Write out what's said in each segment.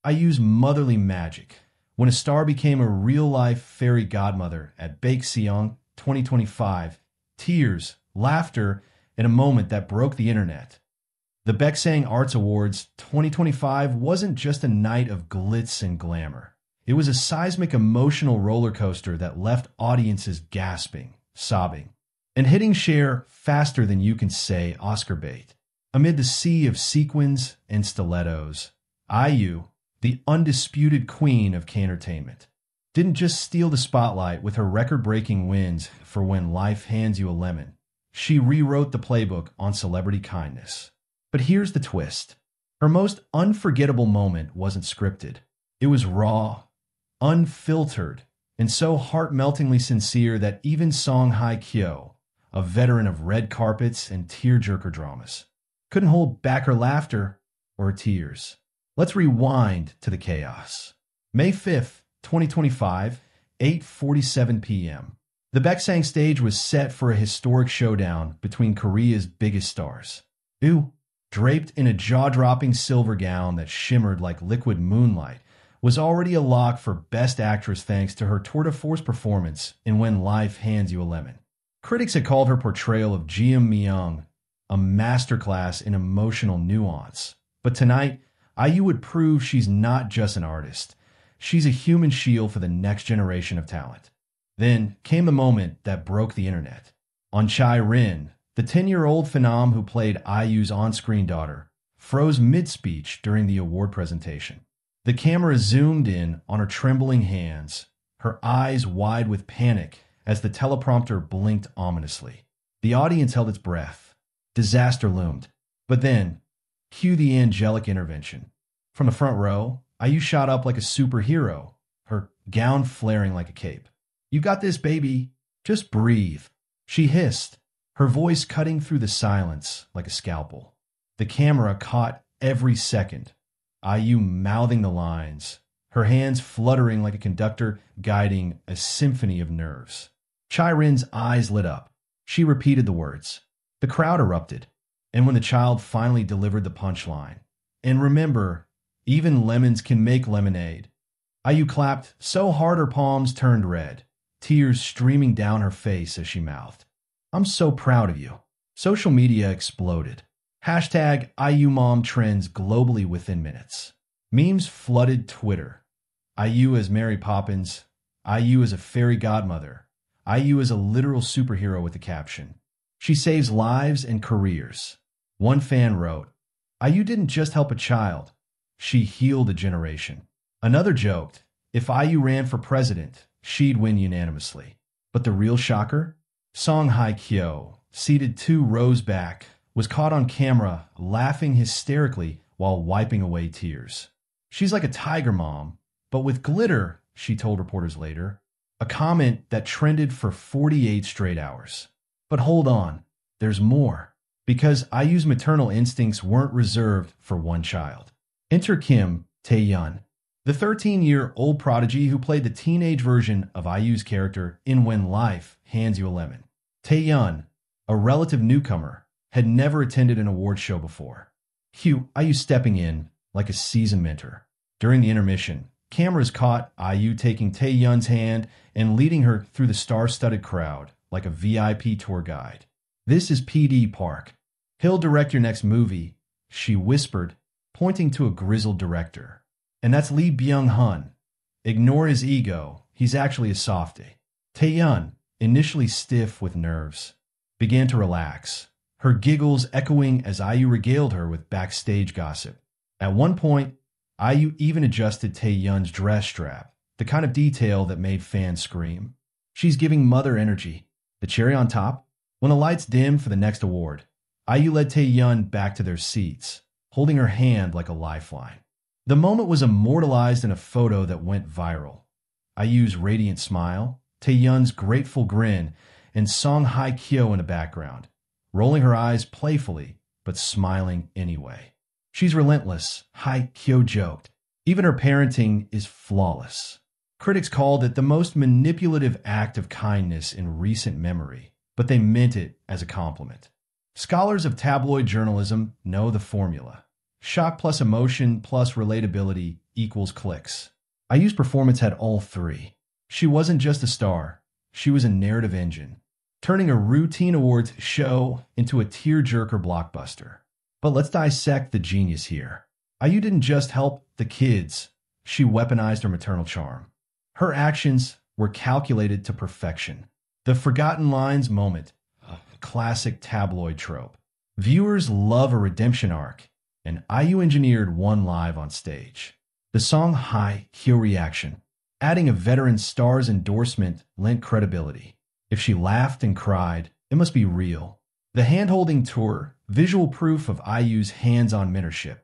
IU's motherly magic, when a star became a real-life fairy godmother at Baeksеong 2025, tears, laughter, and a moment that broke the internet. The Baeksang Arts Awards 2025 wasn't just a night of glitz and glamour. It was a seismic emotional roller coaster that left audiences gasping, sobbing, and hitting share faster than you can say Oscar bait. Amid the sea of sequins and stilettos, IU, the undisputed queen of K-entertainment, didn't just steal the spotlight with her record-breaking wins for When Life Hands You a Lemon. She rewrote the playbook on celebrity kindness. But here's the twist. Her most unforgettable moment wasn't scripted. It was raw, unfiltered, and so heart-meltingly sincere that even Song Hye Kyo, a veteran of red carpets and tearjerker dramas, couldn't hold back her laughter or her tears. Let's rewind to the chaos. May 5th, 2025, 8:47 p.m. The Baeksang stage was set for a historic showdown between Korea's biggest stars. Draped in a jaw-dropping silver gown that shimmered like liquid moonlight, was already a lock for Best Actress thanks to her tour-de-force performance in When Life Hands You a Lemon. Critics had called her portrayal of Jeom Myung a masterclass in emotional nuance. But tonight, IU would prove she's not just an artist. She's a human shield for the next generation of talent. Then came the moment that broke the internet. On Chae-rin, the 10-year-old phenom who played IU's on-screen daughter, froze mid-speech during the award presentation. The camera zoomed in on her trembling hands, her eyes wide with panic as the teleprompter blinked ominously. The audience held its breath. Disaster loomed. But then, cue the angelic intervention. From the front row, IU shot up like a superhero, her gown flaring like a cape. "You got this, baby. Just breathe," she hissed, her voice cutting through the silence like a scalpel. The camera caught every second, IU mouthing the lines, her hands fluttering like a conductor guiding a symphony of nerves. Chae-rin's eyes lit up. She repeated the words. The crowd erupted, and when the child finally delivered the punchline, "And remember, even lemons can make lemonade," IU clapped so hard her palms turned red, tears streaming down her face as she mouthed, "I'm so proud of you." Social media exploded. Hashtag IUMom trends globally within minutes. Memes flooded Twitter. IU as Mary Poppins, IU as a fairy godmother, IU as a literal superhero with the caption, "She saves lives and careers." One fan wrote, "IU didn't just help a child, she healed a generation." Another joked, if IU ran for president, she'd win unanimously. But the real shocker? Song Hye Kyo, seated 2 rows back, was caught on camera laughing hysterically while wiping away tears. "She's like a tiger mom, but with glitter," she told reporters later, a comment that trended for 48 straight hours. But hold on, there's more. Because IU's maternal instincts weren't reserved for one child. Enter Kim Tae-yeon, the 13-year-old prodigy who played the teenage version of IU's character in When Life Hands You a Lemon. Tae-yeon, a relative newcomer, had never attended an award show before. IU stepping in like a seasoned mentor. During the intermission, cameras caught IU taking Tae-yeon's hand and leading her through the star-studded crowd like a VIP tour guide. "This is PD Park. He'll direct your next movie," she whispered, pointing to a grizzled director. "And that's Lee Byung-hun. Ignore his ego, he's actually a softie." Tae-yeon, initially stiff with nerves, began to relax, her giggles echoing as IU regaled her with backstage gossip. At one point, IU even adjusted Tae-yeon's dress strap, the kind of detail that made fans scream. She's giving mother energy. The cherry on top? When the lights dimmed for the next award, IU led Tae-yeon back to their seats, holding her hand like a lifeline. The moment was immortalized in a photo that went viral. IU's radiant smile, Tae-yeon's grateful grin, and Song Hye Kyo in the background, rolling her eyes playfully, but smiling anyway. "She's relentless," Hye Kyo joked. "Even her parenting is flawless." Critics called it the most manipulative act of kindness in recent memory, but they meant it as a compliment. Scholars of tabloid journalism know the formula. Shock plus emotion plus relatability equals clicks. IU's performance had all three. She wasn't just a star, she was a narrative engine, turning a routine awards show into a tearjerker blockbuster. But let's dissect the genius here. IU didn't just help the kids, she weaponized her maternal charm. Her actions were calculated to perfection. The forgotten lines moment, a classic tabloid trope. Viewers love a redemption arc, and IU engineered one live on stage. The Song Hye Kyo reaction, adding a veteran star's endorsement, lent credibility. If she laughed and cried, it must be real. The hand-holding tour, visual proof of IU's hands-on mentorship.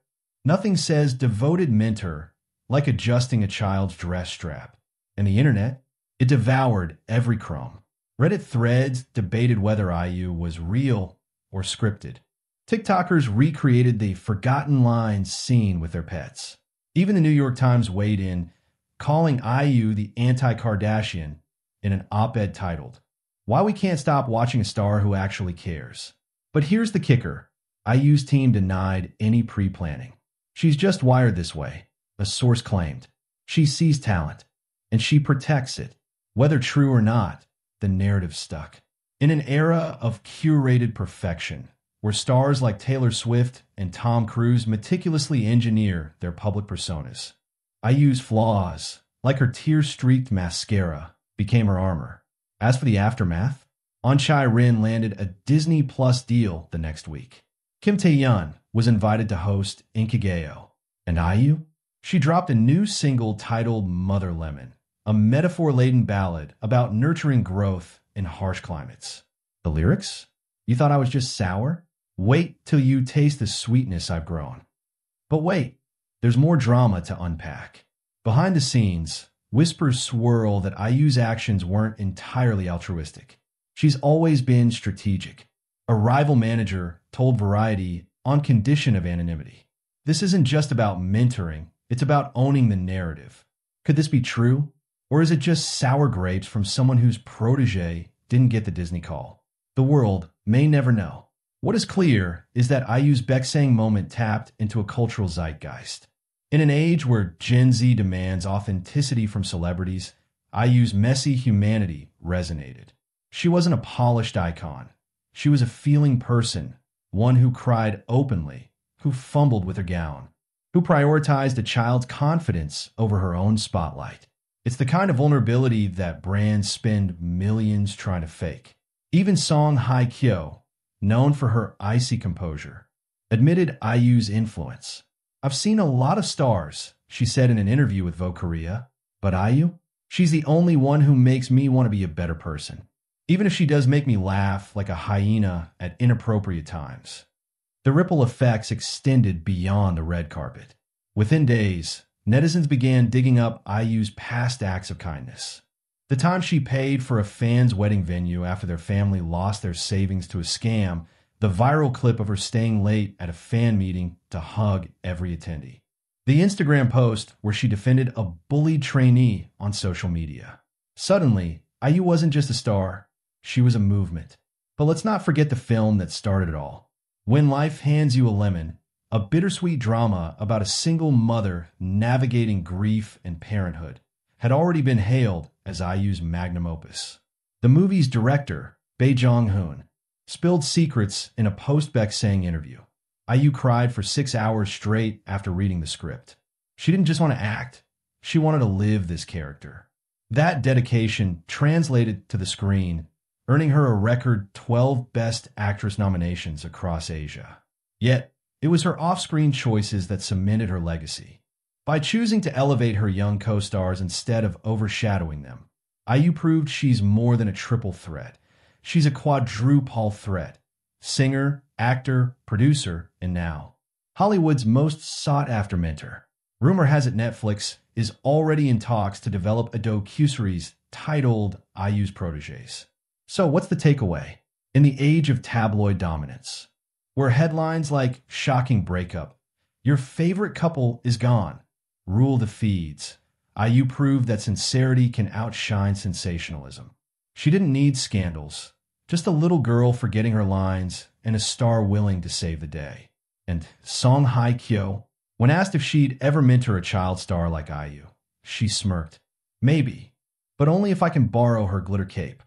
Nothing says devoted mentor like adjusting a child's dress strap. And the internet, it devoured every crumb. Reddit threads debated whether IU was real or scripted. TikTokers recreated the forgotten lines scene with their pets. Even the New York Times weighed in, calling IU the anti-Kardashian in an op-ed titled, "Why We Can't Stop Watching a Star Who Actually Cares." But here's the kicker. IU's team denied any pre-planning. She's just wired this way, a source claimed. She sees talent, and she protects it. Whether true or not, the narrative stuck. In an era of curated perfection, where stars like Taylor Swift and Tom Cruise meticulously engineer their public personas, IU's flaws, like her tear-streaked mascara, became her armor. As for the aftermath, On Chae-rin landed a Disney Plus deal the next week. Kim Tae-yeon was invited to host Inkageo. And IU? She dropped a new single titled Mother Lemon, a metaphor-laden ballad about nurturing growth in harsh climates. The lyrics? You thought I was just sour? Wait till you taste the sweetness I've grown. But wait, there's more drama to unpack. Behind the scenes, whispers swirl that IU's actions weren't entirely altruistic. She's always been strategic. A rival manager told Variety on condition of anonymity. This isn't just about mentoring, it's about owning the narrative. Could this be true? Or is it just sour grapes from someone whose protege didn't get the Disney call? The world may never know. What is clear is that IU's Baeksang moment tapped into a cultural zeitgeist. In an age where Gen Z demands authenticity from celebrities, IU's messy humanity resonated. She wasn't a polished icon. She was a feeling person, one who cried openly, who fumbled with her gown, who prioritized a child's confidence over her own spotlight. It's the kind of vulnerability that brands spend millions trying to fake. Even Song Hye Kyo, known for her icy composure, admitted IU's influence. I've seen a lot of stars, she said in an interview with Vogue Korea, but IU? She's the only one who makes me want to be a better person. Even if she does make me laugh like a hyena at inappropriate times. The ripple effects extended beyond the red carpet. Within days, netizens began digging up IU's past acts of kindness. The time she paid for a fan's wedding venue after their family lost their savings to a scam, the viral clip of her staying late at a fan meeting to hug every attendee. The Instagram post where she defended a bullied trainee on social media. Suddenly, IU wasn't just a star, she was a movement. But let's not forget the film that started it all. When Life Hands You a Lemon, a bittersweet drama about a single mother navigating grief and parenthood, had already been hailed as IU's magnum opus. The movie's director, Bae Jong-hoon, spilled secrets in a post-Baeksang interview. IU cried for 6 hours straight after reading the script. She didn't just want to act, she wanted to live this character. That dedication translated to the screen, earning her a record 12 Best Actress nominations across Asia. Yet, it was her off-screen choices that cemented her legacy. By choosing to elevate her young co-stars instead of overshadowing them, IU proved she's more than a triple threat. She's a quadruple threat. Singer, actor, producer, and now Hollywood's most sought-after mentor. Rumor has it Netflix is already in talks to develop a docuseries titled IU's Proteges. So what's the takeaway? In the age of tabloid dominance, where headlines like shocking breakup, your favorite couple is gone, rule the feeds, IU proved that sincerity can outshine sensationalism. She didn't need scandals, just a little girl forgetting her lines and a star willing to save the day. And Song Hye Kyo, When asked if she'd ever mentor a child star like IU, she smirked. Maybe, but only if I can borrow her glitter cape.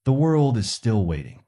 The world is still waiting.